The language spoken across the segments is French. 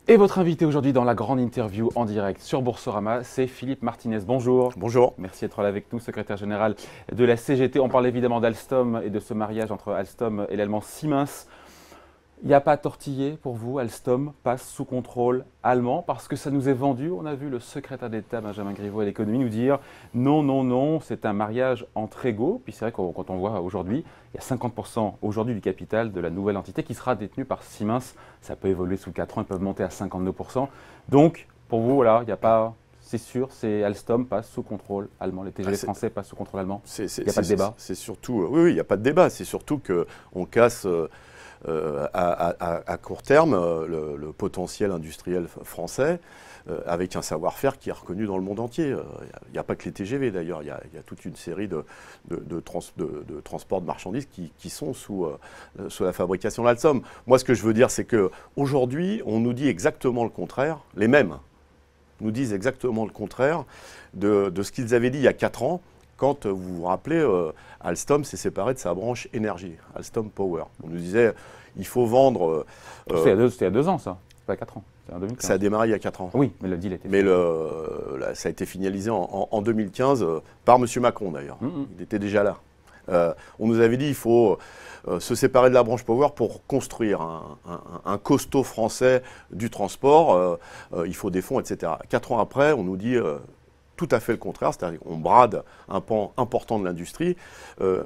Et votre invité aujourd'hui dans la grande interview en direct sur Boursorama, c'est Philippe Martinez. Bonjour. Bonjour. Merci d'être là avec nous, secrétaire général de la CGT. On parle évidemment d'Alstom et de ce mariage entre Alstom et l'allemand Siemens. Il n'y a pas à tortiller pour vous, Alstom passe sous contrôle allemand parce que ça nous est vendu. On a vu le secrétaire d'État Benjamin Griveaux à l'économie nous dire non, non, non, c'est un mariage entre égaux. Puis c'est vrai que quand on voit aujourd'hui, il y a 50% aujourd'hui du capital de la nouvelle entité qui sera détenue par Siemens. Ça peut évoluer sous 4 ans, ils peuvent monter à 52%. Donc pour vous, voilà, il n'y a pas... C'est sûr, c'est Alstom passe sous contrôle allemand. Les TGV français passent sous contrôle allemand. Il n'y a pas de débat. C'est surtout, oui, il n'y a pas de débat. C'est surtout qu'on casse à court terme le potentiel industriel français avec un savoir-faire qui est reconnu dans le monde entier. Il n'y a pas que les TGV d'ailleurs, il y a toute une série de transports de marchandises qui sont sous la fabrication de l'Alstom. Moi, ce que je veux dire, c'est qu'aujourd'hui, on nous dit exactement le contraire, les mêmes nous disent exactement le contraire de ce qu'ils avaient dit il y a 4 ans, quand vous vous rappelez, Alstom s'est séparé de sa branche énergie, Alstom Power. On nous disait, il faut vendre... C'était il y a 2 ans, ça, pas 4 ans. En 2015. Ça a démarré il y a 4 ans. Oui, mais le deal était fait. Mais ça a été finalisé en 2015 par M. Macron, d'ailleurs. Il était déjà là. On nous avait dit, il faut se séparer de la branche Power pour construire un costaud français du transport. Il faut des fonds, etc. 4 ans après, on nous dit tout à fait le contraire. C'est-à-dire qu'on brade un pan important de l'industrie,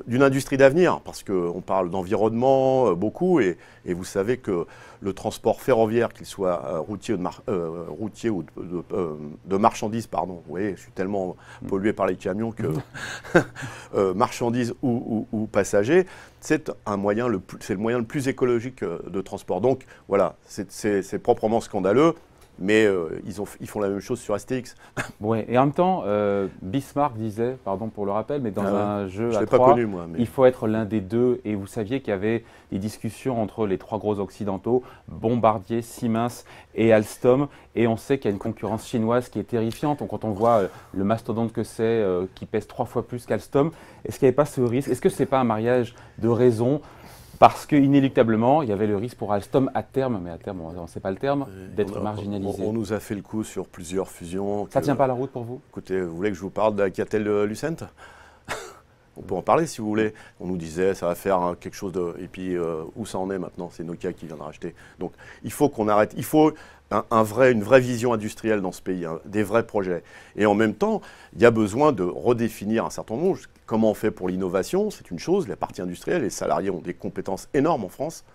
d'une industrie d'avenir, parce qu'on parle d'environnement beaucoup, et vous savez que le transport ferroviaire, qu'il soit routier ou de marchandises, pardon, vous voyez, je suis tellement pollué par les camions que marchandises ou passagers, c'est le moyen le plus écologique de transport. Donc voilà, c'est proprement scandaleux. Mais ils font la même chose sur Astérix. Oui, et en même temps, Bismarck disait, pardon pour le rappel, mais dans un jeu à 3, pas connu, moi, mais... il faut être l'un des deux. Et vous saviez qu'il y avait des discussions entre les 3 gros occidentaux, Bombardier, Siemens et Alstom. Et on sait qu'il y a une concurrence chinoise qui est terrifiante. Donc, quand on voit le mastodonte que c'est, qui pèse 3 fois plus qu'Alstom, est-ce qu'il n'y avait pas ce risque? Est-ce que ce n'est pas un mariage de raison? Parce qu'inéluctablement, il y avait le risque pour Alstom à terme, mais à terme, on ne sait pas le terme, d'être marginalisé. On nous a fait le coup sur plusieurs fusions. Ça ne tient pas la route pour vous? Écoutez, vous voulez que je vous parle d'Alcatel-Lucent? On peut en parler si vous voulez. On nous disait ça va faire quelque chose de... Et puis où ça en est maintenant? C'est Nokia qui vient de racheter. Donc il faut qu'on arrête. Il faut une vraie vision industrielle dans ce pays, des vrais projets. Et en même temps, il y a besoin de redéfinir un certain nombre. Comment on fait pour l'innovation? C'est une chose. La partie industrielle, les salariés ont des compétences énormes en France.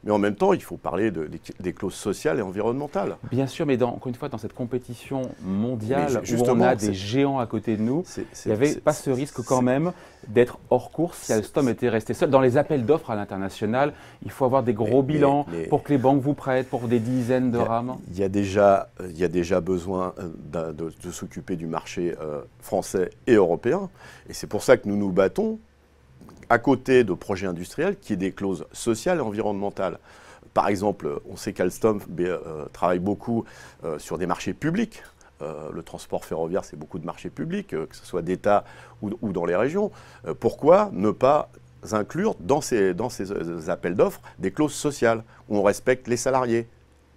Mais en même temps, il faut parler des clauses sociales et environnementales. Bien sûr, mais encore une fois, dans cette compétition mondiale où on a des géants à côté de nous, il n'y avait pas ce risque quand même d'être hors course si Alstom était resté seul. Dans les appels d'offres à l'international, il faut avoir des gros bilans pour que les banques vous prêtent pour des dizaines de rames. Il y a déjà besoin de s'occuper du marché français et européen. Et c'est pour ça que nous nous battons à côté de projets industriels, qui est des clauses sociales et environnementales. Par exemple, on sait qu'Alstom travaille beaucoup sur des marchés publics. Le transport ferroviaire, c'est beaucoup de marchés publics, que ce soit d'État ou dans les régions. Pourquoi ne pas inclure dans ces appels d'offres des clauses sociales, où on respecte les salariés,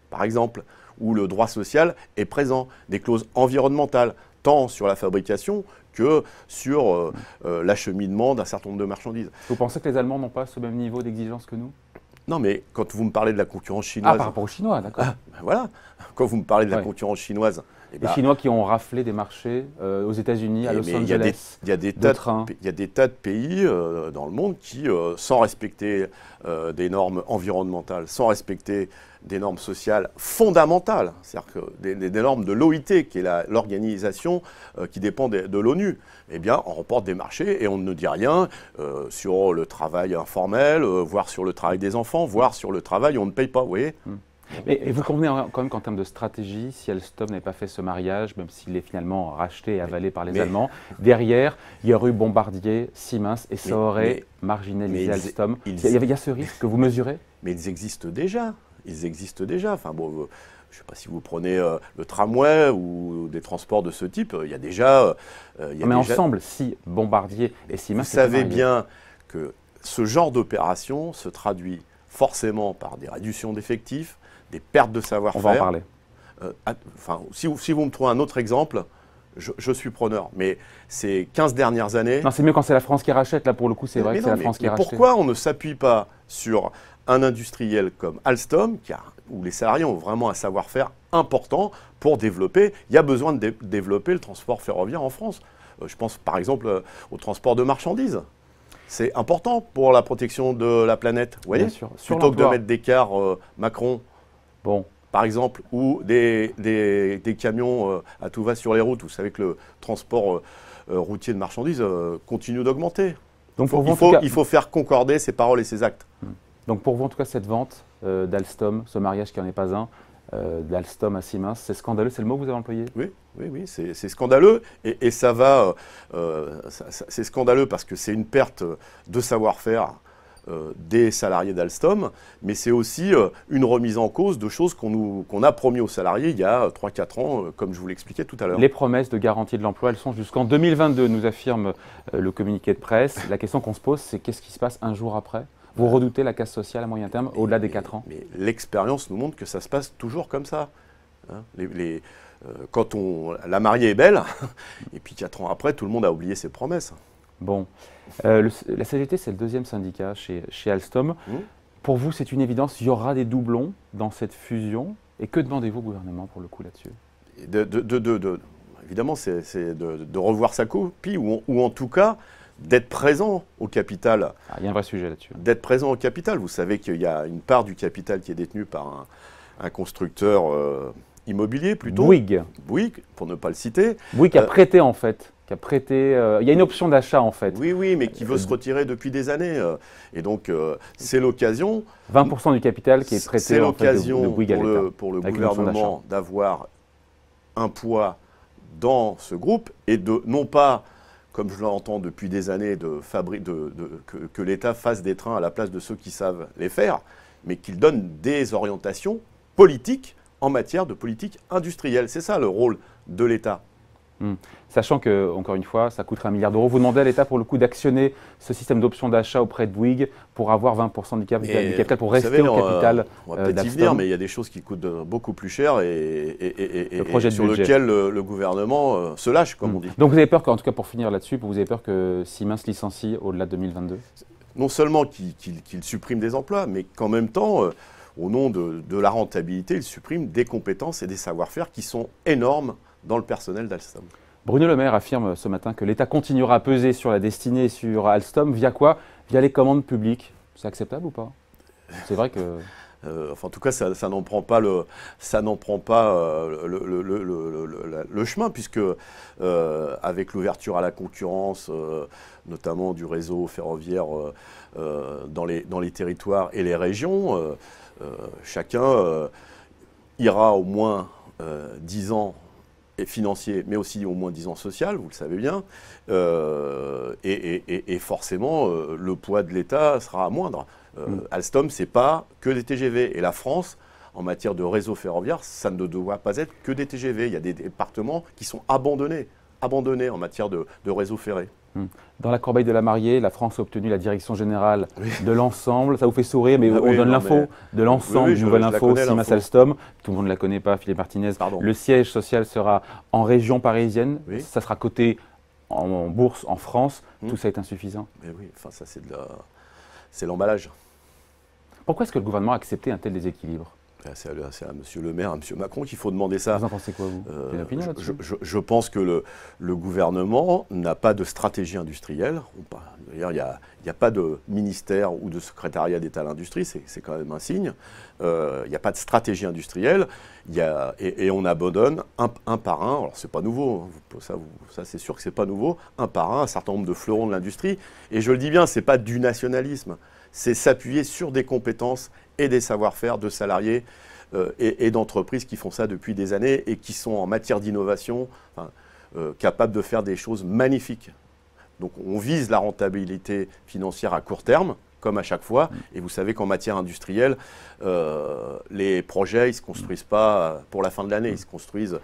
par exemple, où le droit social est présent, des clauses environnementales, tant sur la fabrication que sur l'acheminement d'un certain nombre de marchandises. Vous pensez que les Allemands n'ont pas ce même niveau d'exigence que nous? Non, mais quand vous me parlez de la concurrence chinoise... Ah, par rapport aux Chinois, d'accord. Ben voilà, quand vous me parlez de la concurrence chinoise... Les Chinois qui ont raflé des marchés aux États-Unis, à Los Angeles, il y a des tas de pays dans le monde qui, sans respecter des normes environnementales, sans respecter des normes sociales fondamentales, c'est-à-dire que des normes de l'OIT, qui est l'organisation qui dépend de l'ONU, eh bien, on remporte des marchés et on ne dit rien sur le travail informel, voire sur le travail des enfants, voire sur le travail où on ne paye pas, vous voyez. Et vous convenez quand même qu'en termes de stratégie, si Alstom n'avait pas fait ce mariage, même s'il est finalement racheté et avalé par les Allemands, derrière, il y aurait eu Bombardier, Siemens, et ça aurait marginalisé Alstom. Il y a ce risque que vous mesurez? Mais ils existent déjà. Ils existent déjà. Enfin, bon, je ne sais pas si vous prenez le tramway ou des transports de ce type, il y a déjà... mais ensemble, si Bombardier et Siemens... Vous savez bien que ce genre d'opération se traduit forcément par des réductions d'effectifs, des pertes de savoir-faire. On va en parler. Si vous me trouvez un autre exemple, je suis preneur. Mais ces 15 dernières années... Non, c'est mieux quand c'est la France qui rachète. Là, pour le coup, c'est vrai que c'est la France qui rachète. Pourquoi on ne s'appuie pas sur un industriel comme Alstom, où les salariés ont vraiment un savoir-faire important pour développer? Il y a besoin de développer le transport ferroviaire en France. Je pense par exemple au transport de marchandises. C'est important pour la protection de la planète. Vous voyez, plutôt que de mettre des cars Macron. Bon. Par exemple, ou des camions à tout va sur les routes. Vous savez que le transport routier de marchandises continue d'augmenter. Donc il faut faire concorder ses paroles et ses actes. Donc pour vous, en tout cas, cette vente d'Alstom, ce mariage qui n'en est pas un, d'Alstom à Siemens, c'est scandaleux, c'est le mot que vous avez employé? Oui, c'est scandaleux. Et ça va, c'est scandaleux parce que c'est une perte de savoir-faire des salariés d'Alstom, mais c'est aussi une remise en cause de choses qu'on a promis aux salariés il y a 3-4 ans, comme je vous l'expliquais tout à l'heure. Les promesses de garantie de l'emploi, elles sont jusqu'en 2022, nous affirme le communiqué de presse. La question qu'on se pose, c'est qu'est-ce qui se passe un jour après? Vous redoutez la casse sociale à moyen terme, au-delà des 4 ans? Mais l'expérience nous montre que ça se passe toujours comme ça. Hein, quand la mariée est belle, et puis 4 ans après, tout le monde a oublié ses promesses. Bon, la CGT, c'est le deuxième syndicat chez Alstom. Pour vous, c'est une évidence, il y aura des doublons dans cette fusion. Et que demandez-vous au gouvernement pour le coup là-dessus? Évidemment, c'est de revoir sa copie, ou en tout cas d'être présent au capital. Il y a un vrai sujet là-dessus. D'être présent au capital. Vous savez qu'il y a une part du capital qui est détenue par un constructeur immobilier plutôt. Bouygues. Bouygues, pour ne pas le citer. Bouygues a prêté en fait. Il y a une option d'achat en fait. Oui, mais qui veut se retirer depuis des années. Et donc, c'est l'occasion. 20% du capital qui est prêté c'est l'occasion de Bouygues à l'État. pour le gouvernement d'avoir un poids dans ce groupe et de, non pas, comme je l'entends depuis des années, que l'État fasse des trains à la place de ceux qui savent les faire, mais qu'il donne des orientations politiques en matière de politique industrielle. C'est ça le rôle de l'État. Sachant que, encore une fois, ça coûterait 1 milliard d'euros. Vous demandez à l'État, pour le coup, d'actionner ce système d'option d'achat auprès de Bouygues pour avoir 20% du capital, pour rester au capital. On va peut-être y venir, mais il y a des choses qui coûtent beaucoup plus cher et sur lequel le gouvernement se lâche, comme on dit. Donc vous avez peur, en tout cas pour finir là-dessus, vous avez peur que Siemens licencie au-delà de 2022? Non seulement qu'il supprime des emplois, mais qu'en même temps, au nom de la rentabilité, il supprime des compétences et des savoir-faire qui sont énormes dans le personnel d'Alstom. Bruno Le Maire affirme ce matin que l'État continuera à peser sur la destinée sur Alstom. Via quoi? Via les commandes publiques. C'est acceptable ou pas? C'est vrai que... en tout cas, ça n'en prend pas le chemin, puisque avec l'ouverture à la concurrence, notamment du réseau ferroviaire dans les territoires et les régions, chacun ira au moins 10 ans financier, mais aussi au moins 10 ans social, vous le savez bien, et forcément, le poids de l'État sera moindre. Alstom, ce n'est pas que des TGV, et la France, en matière de réseau ferroviaire, ça ne doit pas être que des TGV. Il y a des départements qui sont abandonnés en matière de réseau ferré. Dans la corbeille de la mariée, la France a obtenu la direction générale de l'ensemble. Ça vous fait sourire, mais on donne l'info de l'ensemble, nouvelle info, Siemens Alstom. Tout le monde ne la connaît pas, Philippe Martinez. Le siège social sera en région parisienne. Ça sera coté en bourse en France. Tout ça est insuffisant. Mais oui, enfin, ça c'est l'emballage. Pourquoi est-ce que le gouvernement a accepté un tel déséquilibre? C'est à M. Le Maire, à M. Macron qu'il faut demander ça. Vous en pensez quoi, vous? Une opinion là-dessus? Je pense que le gouvernement n'a pas de stratégie industrielle. D'ailleurs, il n'y a pas de ministère ou de secrétariat d'État à l'industrie, c'est quand même un signe. Il n'y a pas de stratégie industrielle et on abandonne un par un. Alors, c'est pas nouveau, hein, ça c'est sûr que c'est pas nouveau, un par un certain nombre de fleurons de l'industrie. Et je le dis bien, c'est pas du nationalisme. C'est s'appuyer sur des compétences et des savoir-faire de salariés et d'entreprises qui font ça depuis des années et qui sont en matière d'innovation capables de faire des choses magnifiques. Donc on vise la rentabilité financière à court terme, comme à chaque fois. Et vous savez qu'en matière industrielle, les projets, ils ne se construisent pas pour la fin de l'année. Ils se construisent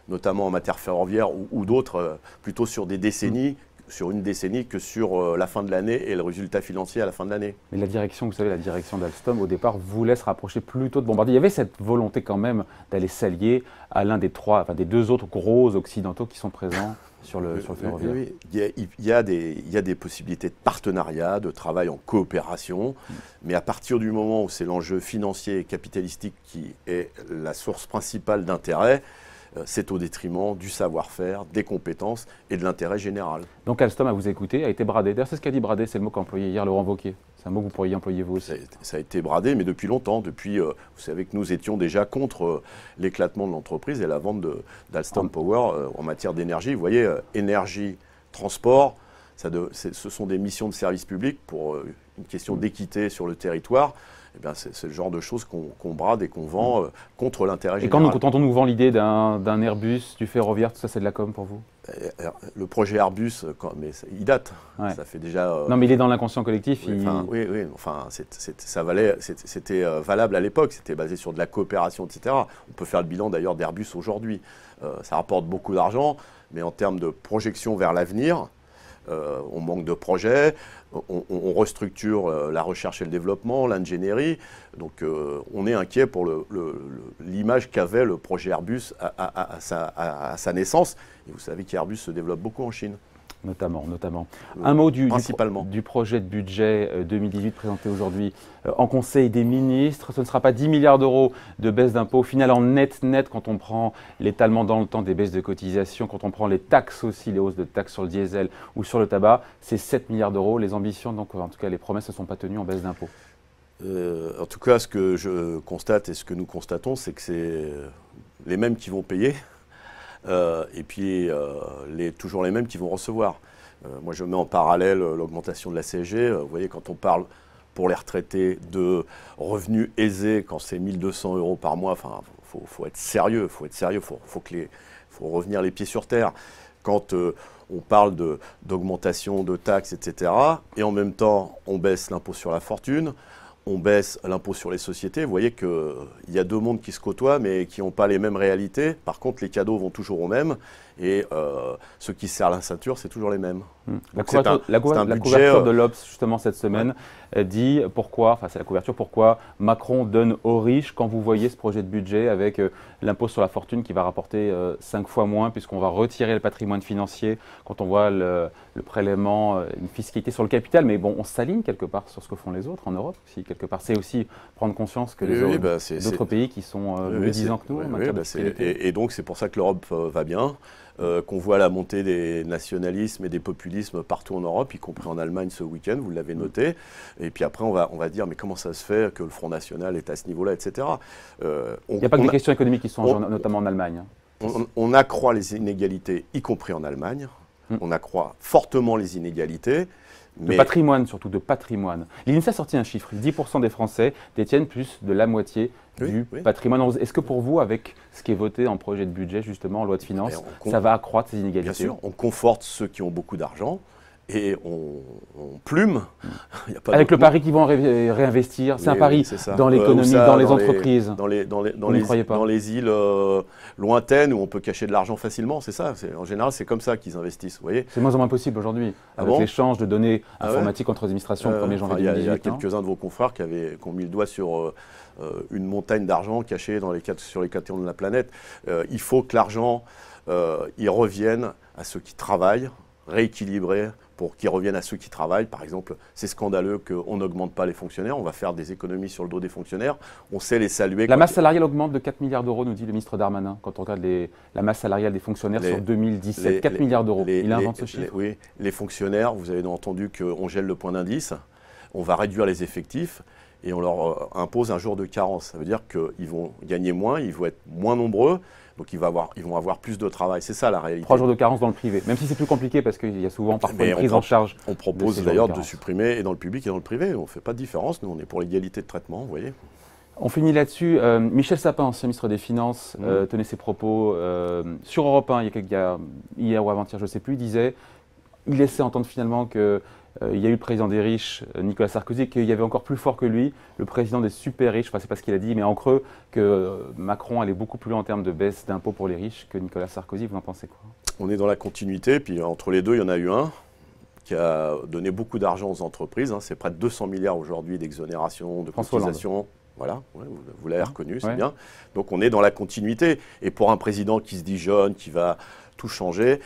notamment en matière ferroviaire ou d'autres, plutôt sur des décennies sur une décennie que sur la fin de l'année et le résultat financier à la fin de l'année. Mais la direction, vous savez, la direction d'Alstom, au départ, voulait se rapprocher plutôt de Bombardier. Il y avait cette volonté quand même d'aller s'allier à l'un des des deux autres gros occidentaux qui sont présents sur le ferroviaire. Oui, il y a des possibilités de partenariat, de travail en coopération, mais à partir du moment où c'est l'enjeu financier et capitalistique qui est la source principale d'intérêt, c'est au détriment du savoir-faire, des compétences et de l'intérêt général. Donc Alstom, à vous écouter, a été bradé. D'ailleurs, c'est ce qu'a dit bradé, c'est le mot qu'a employé hier Laurent Wauquiez. C'est un mot que vous pourriez employer vous aussi. Ça a été bradé, mais depuis longtemps. Depuis, vous savez que nous étions déjà contre l'éclatement de l'entreprise et la vente d'Alstom Power en matière d'énergie. Vous voyez, énergie, transport, ce sont des missions de service public pour une question d'équité sur le territoire. Eh bien, c'est le genre de choses qu'on brade et qu'on vend contre l'intérêt général. Et quand on nous vend l'idée d'un Airbus, du ferroviaire, tout ça, c'est de la com pour vous? Le projet Airbus, il date. Ouais. Ça fait déjà. Non, mais il est dans l'inconscient collectif. Oui. Enfin, c'était valable à l'époque. C'était basé sur de la coopération, etc. On peut faire le bilan d'ailleurs d'Airbus aujourd'hui. Ça rapporte beaucoup d'argent, mais en termes de projection vers l'avenir, on manque de projets. On restructure la recherche et le développement, l'ingénierie. Donc on est inquiet pour l'image qu'avait le projet Airbus à sa naissance. Et vous savez qu'Airbus se développe beaucoup en Chine. Notamment. Un mot du projet de budget 2018 présenté aujourd'hui en Conseil des ministres. Ce ne sera pas 10 milliards d'euros de baisse d'impôts. Au final, en net, quand on prend l'étalement dans le temps des baisses de cotisations, quand on prend les taxes aussi, les hausses de taxes sur le diesel ou sur le tabac, c'est 7 milliards d'euros. Les ambitions, donc en tout cas les promesses ne sont pas tenues en baisse d'impôts. En tout cas, ce que je constate et ce que nous constatons, c'est que c'est les mêmes qui vont payer. Et puis toujours les mêmes qui vont recevoir. Moi, je mets en parallèle l'augmentation de la CSG. Vous voyez, quand on parle pour les retraités de revenus aisés, quand c'est 1 200 euros par mois, enfin, faut être sérieux, faut revenir les pieds sur terre. Quand on parle d'augmentation de taxes, etc., et en même temps, on baisse l'impôt sur la fortune, on baisse l'impôt sur les sociétés. Vous voyez qu'il y a deux mondes qui se côtoient, mais qui n'ont pas les mêmes réalités. Par contre, les cadeaux vont toujours aux mêmes. Et ceux qui serrent la ceinture, c'est toujours les mêmes. La couverture de l'Obs, justement, cette semaine, dit pourquoi, enfin c'est la couverture, pourquoi Macron donne aux riches quand vous voyez ce projet de budget avec l'impôt sur la fortune qui va rapporter 5 fois moins puisqu'on va retirer le patrimoine financier quand on voit le prélèvement, une fiscalité sur le capital. Mais bon, on s'aligne quelque part sur ce que font les autres en Europe aussi, quelque part. C'est aussi prendre conscience que les d'autres pays qui sont mieux disants que nous en matière de fiscalité. Et donc c'est pour ça que l'Europe va bien. Qu'on voit la montée des nationalismes et des populismes partout en Europe, y compris en Allemagne ce week-end, vous l'avez noté. Et puis après, on va dire, mais comment ça se fait que le Front National est à ce niveau-là, etc. Il n'y a pas que des questions économiques qui sont notamment en Allemagne. On accroît les inégalités, y compris en Allemagne. On accroît fortement les inégalités. De patrimoine, surtout de patrimoine. L'INSEE a sorti un chiffre, 10% des Français détiennent plus de la moitié du patrimoine. Est-ce que pour vous, avec ce qui est voté en projet de budget, justement, en loi de finances, ça va accroître ces inégalités? Bien sûr, on conforte ceux qui ont beaucoup d'argent et on plume. Avec le pari qu'ils vont réinvestir, c'est un pari dans l'économie, dans les entreprises. Dans les îles lointaines où on peut cacher de l'argent facilement, c'est ça. En général, c'est comme ça qu'ils investissent. C'est moins en moins possible aujourd'hui, avec l'échange de données informatiques entre administrations le 1er janvier 2018. Il y a quelques-uns de vos confrères qui ont mis le doigt sur une montagne d'argent cachée sur les 4 coins de la planète. Il faut que l'argent il revienne à ceux qui travaillent, rééquilibré pour qu'ils reviennent à ceux qui travaillent. Par exemple, c'est scandaleux qu'on n'augmente pas les fonctionnaires. On va faire des économies sur le dos des fonctionnaires. On sait les saluer. La masse salariale augmente de 4 milliards d'euros, nous dit le ministre Darmanin, quand on regarde la masse salariale des fonctionnaires sur 2017. 4 milliards d'euros. Il invente ce chiffre. Oui, les fonctionnaires, vous avez entendu qu'on gèle le point d'indice. On va réduire les effectifs et on leur impose un jour de carence. Ça veut dire qu'ils vont gagner moins, ils vont être moins nombreux. Donc ils vont avoir plus de travail, c'est ça la réalité. 3 jours de carence dans le privé, même si c'est plus compliqué parce qu'il y a souvent parfois une prise en charge. On propose d'ailleurs de supprimer et dans le public et dans le privé. On ne fait pas de différence, nous on est pour l'égalité de traitement, vous voyez. On finit là-dessus. Michel Sapin, ancien ministre des Finances, tenait ses propos sur Europe 1 hier ou avant-hier, je ne sais plus, il laissait entendre finalement que il y a eu le président des riches, Nicolas Sarkozy, qu'il y avait encore plus fort que lui, le président des super riches, enfin c'est pas ce qu'il a dit, mais en creux, que Macron allait beaucoup plus loin en termes de baisse d'impôts pour les riches que Nicolas Sarkozy. Vous en pensez quoi? On est dans la continuité, puis entre les deux, il y en a eu un. qui a donné beaucoup d'argent aux entreprises. Hein. C'est près de 200 milliards aujourd'hui d'exonération, de cotisation. Voilà, vous l'avez reconnu, c'est bien. Donc on est dans la continuité. Et pour un président qui se dit jeune, qui va tout changer,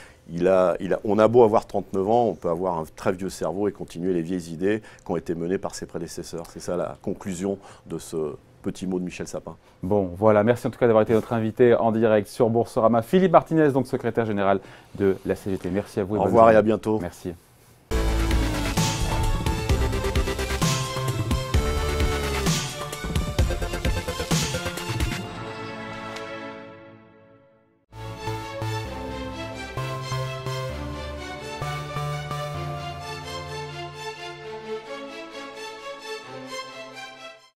on a beau avoir 39 ans, on peut avoir un très vieux cerveau et continuer les vieilles idées qui ont été menées par ses prédécesseurs. C'est ça la conclusion de ce petit mot de Michel Sapin. Bon, voilà, merci en tout cas d'avoir été notre invité en direct sur Boursorama. Philippe Martinez, donc secrétaire général de la CGT. Merci à vous. Au revoir et à bientôt. Merci.